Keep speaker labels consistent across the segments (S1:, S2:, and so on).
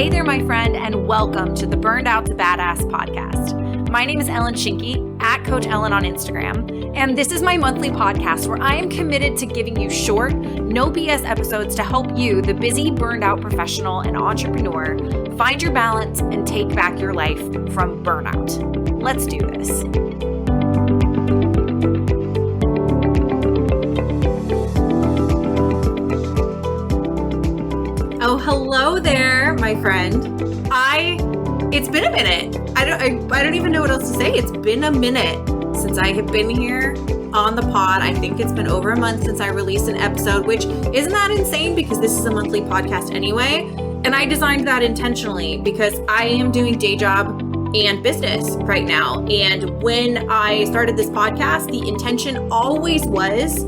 S1: Hey there, my friend, and welcome to the Burned Out to Badass podcast. My name is Ellen Schinke, at Coach Ellen on Instagram, and this is my monthly podcast where I am committed to giving you short, no BS episodes to help you, the busy, burned out professional and entrepreneur, find your balance and take back your life from burnout. Let's do this. Oh, hello there, my friend. It's been a minute. I don't even know what else to say. It's been a minute since I have been here on the pod. I think it's been over a month since I released an episode, which isn't that insane because this is a monthly podcast anyway. And I designed that intentionally because I am doing day job and business right now. And when I started this podcast, the intention always was,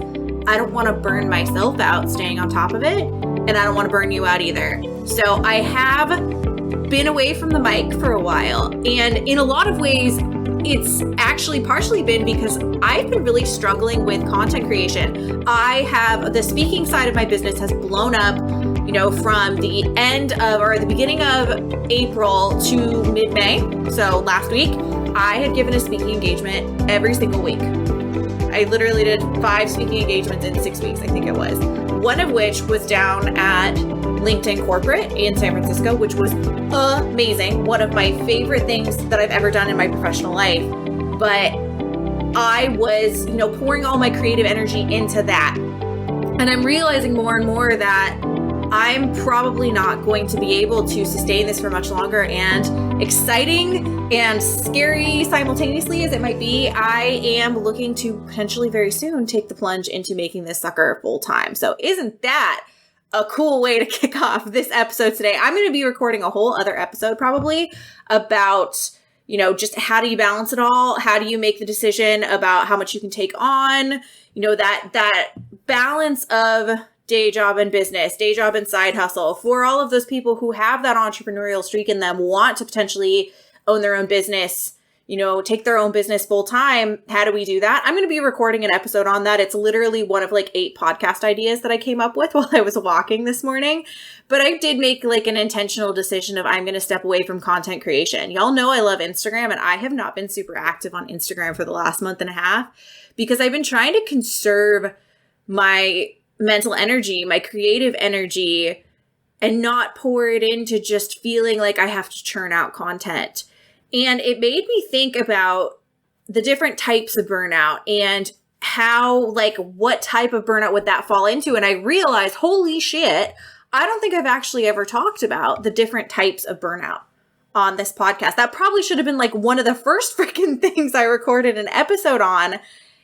S1: I don't want to burn myself out staying on top of it. And I don't want to burn you out either. So I have been away from the mic for a while. And in a lot of ways, it's actually partially been because I've been really struggling with content creation. The speaking side of my business has blown up, from the beginning of April to mid-May. So last week, I had given a speaking engagement every single week. I literally did 5 speaking engagements in 6 weeks, I think it was. One of which was down at LinkedIn Corporate in San Francisco, which was amazing. One of my favorite things that I've ever done in my professional life. But I was, pouring all my creative energy into that. And I'm realizing more and more that I'm probably not going to be able to sustain this for much longer. And exciting and scary simultaneously as it might be, I am looking to potentially very soon take the plunge into making this sucker full time. So isn't that a cool way to kick off this episode today? I'm going to be recording a whole other episode probably about, just how do you balance it all? How do you make the decision about how much you can take on? That balance of day job and business, day job and side hustle. For all of those people who have that entrepreneurial streak in them, want to potentially own their own business, take their own business full time. How do we do that? I'm going to be recording an episode on that. It's literally one of 8 podcast ideas that I came up with while I was walking this morning. But I did make an intentional decision of I'm going to step away from content creation. Y'all know I love Instagram, and I have not been super active on Instagram for the last month and a half because I've been trying to conserve my mental energy, my creative energy, and not pour it into just feeling like I have to churn out content. And it made me think about the different types of burnout and how, what type of burnout would that fall into? And I realized, holy shit, I don't think I've actually ever talked about the different types of burnout on this podcast. That probably should have been one of the first freaking things I recorded an episode on,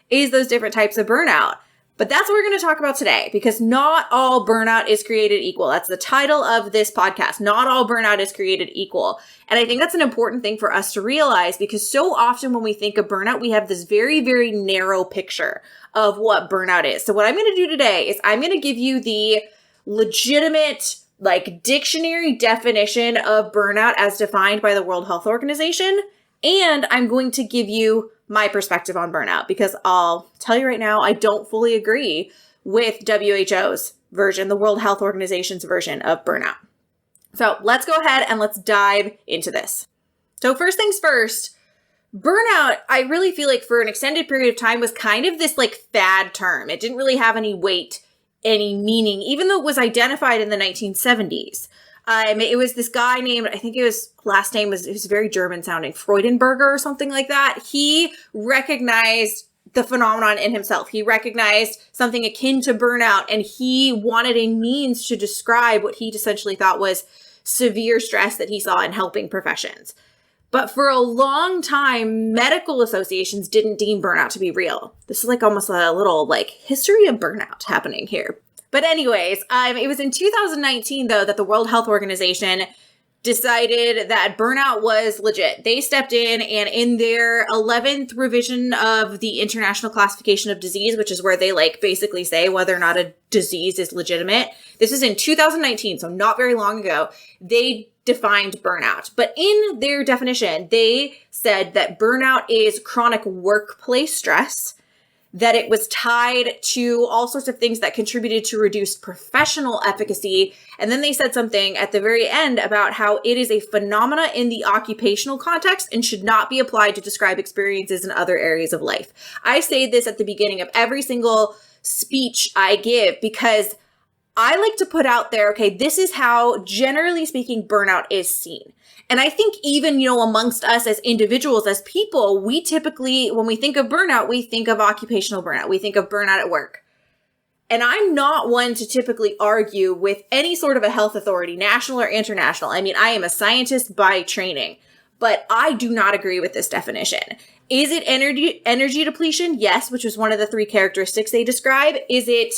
S1: is those different types of burnout. But that's what we're going to talk about today, because not all burnout is created equal. That's the title of this podcast. Not all burnout is created equal. And I think that's an important thing for us to realize, because so often when we think of burnout, we have this very, very narrow picture of what burnout is. So what I'm going to do today is I'm going to give you the legitimate, dictionary definition of burnout as defined by the World Health Organization. And I'm going to give you my perspective on burnout, because I'll tell you right now, I don't fully agree with WHO's version, the World Health Organization's version of burnout. So let's go ahead and let's dive into this. So first things first, burnout, I really feel like for an extended period of time was kind of this fad term. It didn't really have any weight, any meaning, even though it was identified in the 1970s. It was this guy named, I think last name was very German sounding, Freudenberger or something like that. He recognized the phenomenon in himself. He recognized something akin to burnout, and he wanted a means to describe what he essentially thought was severe stress that he saw in helping professions. But for a long time, medical associations didn't deem burnout to be real. This is almost a little history of burnout happening here. But anyways, it was in 2019, though, that the World Health Organization decided that burnout was legit. They stepped in, and in their 11th revision of the International Classification of Disease, which is where they basically say whether or not a disease is legitimate. This is in 2019, so not very long ago. They defined burnout. But in their definition, they said that burnout is chronic workplace stress that it was tied to all sorts of things that contributed to reduced professional efficacy. And then they said something at the very end about how it is a phenomena in the occupational context and should not be applied to describe experiences in other areas of life. I say this at the beginning of every single speech I give because I like to put out there, okay, this is how, generally speaking, burnout is seen. And I think even, amongst us as individuals, as people, we typically, when we think of burnout, we think of occupational burnout. We think of burnout at work. And I'm not one to typically argue with any sort of a health authority, national or international. I mean, I am a scientist by training, but I do not agree with this definition. Is it energy depletion? Yes, which was one of the 3 characteristics they describe. Is it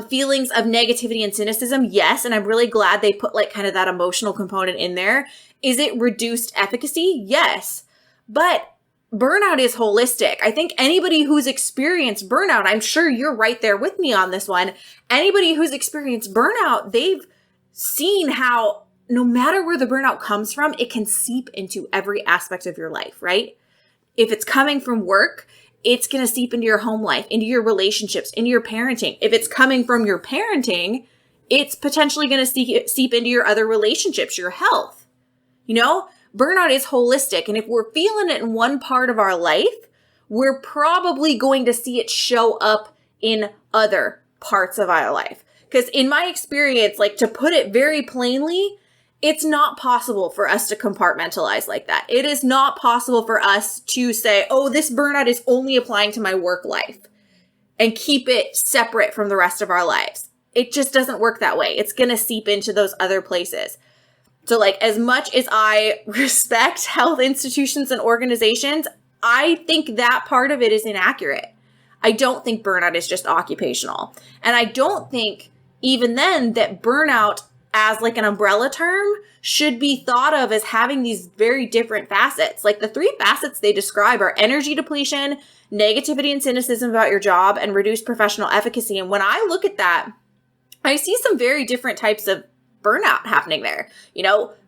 S1: feelings of negativity and cynicism? Yes, and I'm really glad they put kind of that emotional component in there. Is it reduced efficacy? Yes, but burnout is holistic. I think anybody who's experienced burnout, I'm sure you're right there with me on this one. Anybody who's experienced burnout, they've seen how no matter where the burnout comes from, it can seep into every aspect of your life, right? If it's coming from work, it's going to seep into your home life, into your relationships, into your parenting. If it's coming from your parenting, it's potentially going to seep into your other relationships, your health. Burnout is holistic. And if we're feeling it in one part of our life, we're probably going to see it show up in other parts of our life. Because in my experience, to put it very plainly, it's not possible for us to compartmentalize like that. It is not possible for us to say, oh, this burnout is only applying to my work life and keep it separate from the rest of our lives. It just doesn't work that way. It's going to seep into those other places. So as much as I respect health institutions and organizations, I think that part of it is inaccurate. I don't think burnout is just occupational. And I don't think even then that burnout as an umbrella term should be thought of as having these very different facets. The 3 facets they describe are energy depletion, negativity and cynicism about your job, and reduced professional efficacy. And when I look at that, I see some very different types of burnout happening there.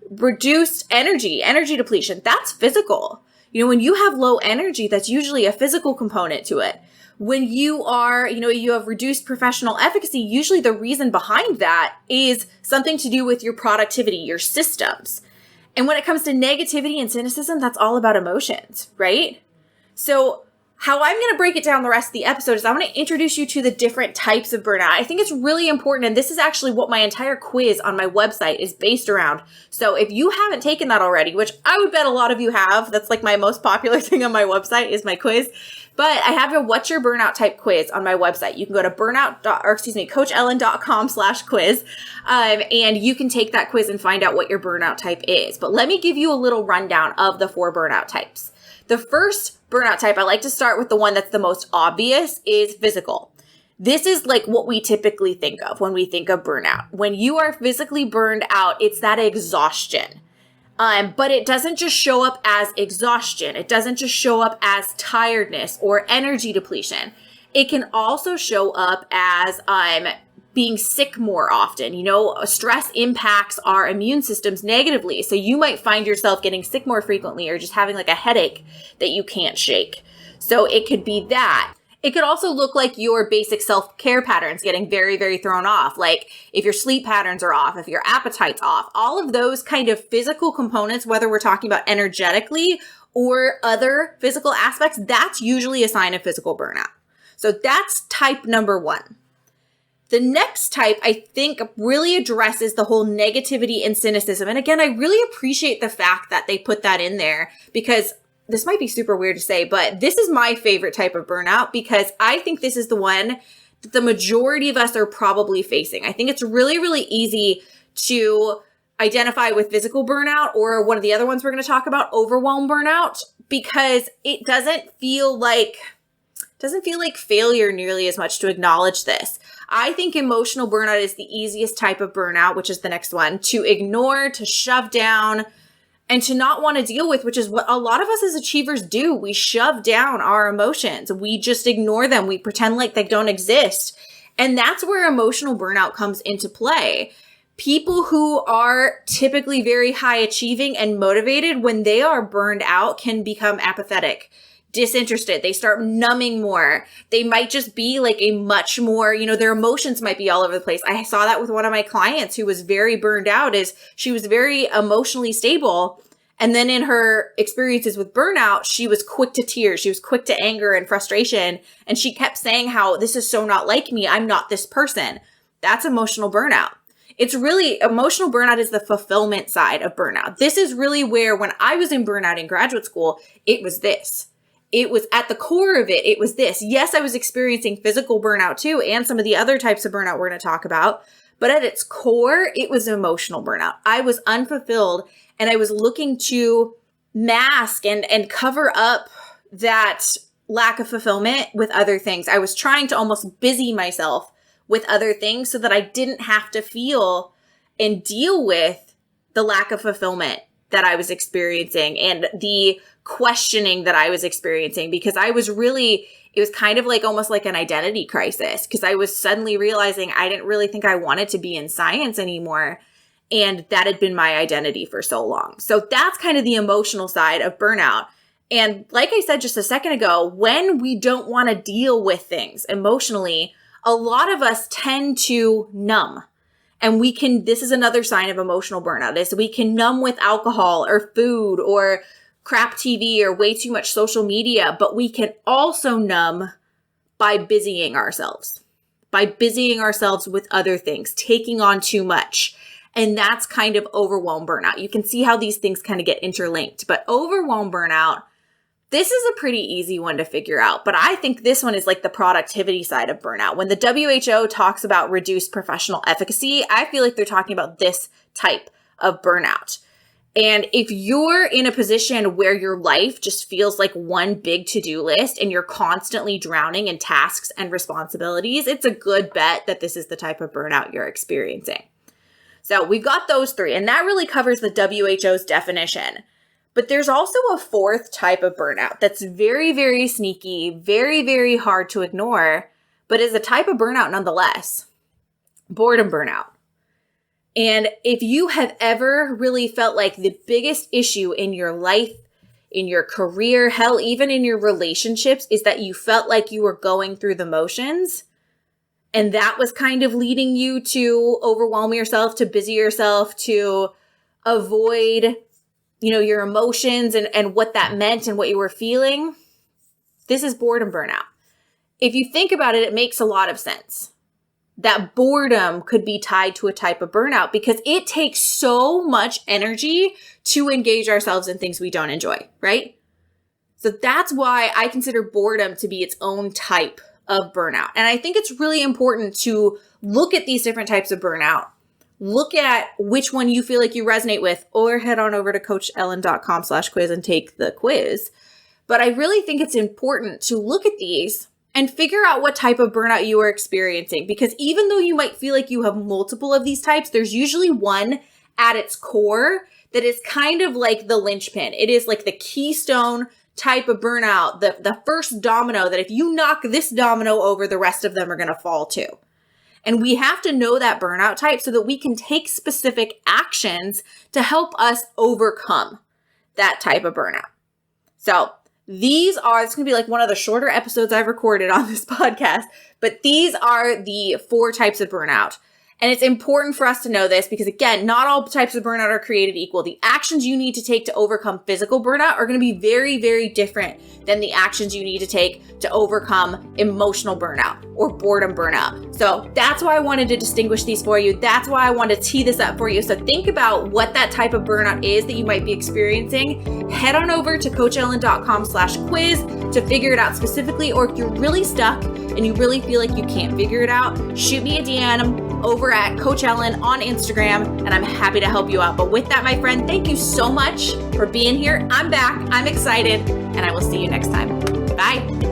S1: Reduced energy depletion, that's physical. When you have low energy, that's usually a physical component to it. When you are, you have reduced professional efficacy, usually the reason behind that is something to do with your productivity, your systems. And when it comes to negativity and cynicism, that's all about emotions, right? So how I'm going to break it down the rest of the episode is I'm going to introduce you to the different types of burnout. I think it's really important, and this is actually what my entire quiz on my website is based around. So if you haven't taken that already, which I would bet a lot of you have, that's my most popular thing on my website is my quiz. But I have a What's Your Burnout Type quiz on my website. You can go to coachellen.com/quiz, and you can take that quiz and find out what your burnout type is. But let me give you a little rundown of the 4 burnout types. The first burnout type, I like to start with the one that's the most obvious, is physical. This is what we typically think of when we think of burnout. When you are physically burned out, it's that exhaustion. But it doesn't just show up as exhaustion. It doesn't just show up as tiredness or energy depletion. It can also show up as being sick more often. Stress impacts our immune systems negatively. So you might find yourself getting sick more frequently or just having a headache that you can't shake. So it could be that. It could also look like your basic self-care patterns getting very, very thrown off. If your sleep patterns are off, if your appetite's off, all of those kind of physical components, whether we're talking about energetically or other physical aspects, that's usually a sign of physical burnout. So that's type number 1. The next type, I think, really addresses the whole negativity and cynicism. And again, I really appreciate the fact that they put that in there because this might be super weird to say, but this is my favorite type of burnout because I think this is the one that the majority of us are probably facing. I think it's really, really easy to identify with physical burnout or one of the other ones we're going to talk about, overwhelm burnout, because it doesn't feel like failure nearly as much to acknowledge this. I think emotional burnout is the easiest type of burnout, which is the next one, to ignore, to shove down, and to not want to deal with, which is what a lot of us as achievers do. We shove down our emotions. We just ignore them. We pretend like they don't exist. And that's where emotional burnout comes into play. People who are typically very high achieving and motivated, when they are burned out, can become apathetic, disinterested. They start numbing more. They might just be like a much more, their emotions might be all over the place. I saw that with one of my clients who was very burned out. Is she was very emotionally stable. And then in her experiences with burnout, she was quick to tears. She was quick to anger and frustration. And she kept saying how this is so not like me. I'm not this person. That's emotional burnout. It's really, emotional burnout is the fulfillment side of burnout. This is really where, when I was in burnout in graduate school, it was this. It was at the core of it. It was this. Yes, I was experiencing physical burnout too, and some of the other types of burnout we're going to talk about. But at its core, it was emotional burnout. I was unfulfilled, and I was looking to mask and cover up that lack of fulfillment with other things. I was trying to almost busy myself with other things so that I didn't have to feel and deal with the lack of fulfillment that I was experiencing and the questioning that I was experiencing, because I was really, it was kind of like almost like an identity crisis, because I was suddenly realizing I didn't really think I wanted to be in science anymore. And that had been my identity for so long. So that's kind of the emotional side of burnout. And like I said just a second ago, when we don't want to deal with things emotionally, a lot of us tend to numb. And this is another sign of emotional burnout, is we can numb with alcohol or food or crap TV or way too much social media, but we can also numb by busying ourselves with other things, taking on too much. And that's kind of overwhelm burnout. You can see how these things kind of get interlinked, but overwhelm burnout, this is a pretty easy one to figure out, but I think this one is like the productivity side of burnout. When the WHO talks about reduced professional efficacy, I feel like they're talking about this type of burnout. And if you're in a position where your life just feels like one big to-do list and you're constantly drowning in tasks and responsibilities, it's a good bet that this is the type of burnout you're experiencing. So we've got those three, and that really covers the WHO's definition. But there's also a fourth type of burnout that's very, very sneaky, very, very hard to ignore, but is a type of burnout nonetheless. Boredom burnout. And if you have ever really felt like the biggest issue in your life, in your career, hell, even in your relationships, is that you felt like you were going through the motions, and that was kind of leading you to overwhelm yourself, to busy yourself, to avoid your emotions and what that meant and what you were feeling, this is boredom burnout. If you think about it, it makes a lot of sense that boredom could be tied to a type of burnout, because it takes so much energy to engage ourselves in things we don't enjoy, right? So that's why I consider boredom to be its own type of burnout. And I think it's really important to look at these different types of burnout. Look at which one you feel like you resonate with, or head on over to coachellen.com/quiz and take the quiz. But I really think it's important to look at these and figure out what type of burnout you are experiencing. Because even though you might feel like you have multiple of these types, there's usually one at its core that is kind of like the linchpin. It is like the keystone type of burnout, the first domino that if you knock this domino over, the rest of them are going to fall too. And we have to know that burnout type so that we can take specific actions to help us overcome that type of burnout. So it's going to be like one of the shorter episodes I've recorded on this podcast, but these are the 4 types of burnout. And it's important for us to know this because, again, not all types of burnout are created equal. The actions you need to take to overcome physical burnout are going to be very, very different than the actions you need to take to overcome emotional burnout or boredom burnout. So that's why I wanted to distinguish these for you. That's why I wanted to tee this up for you. So think about what that type of burnout is that you might be experiencing. Head on over to coachellen.com/quiz to figure it out specifically. Or if you're really stuck and you really feel like you can't figure it out, shoot me a DM over at Coach Ellen on Instagram, and I'm happy to help you out. But with that, my friend, thank you so much for being here. I'm back. I'm excited, and I will see you next time. Bye.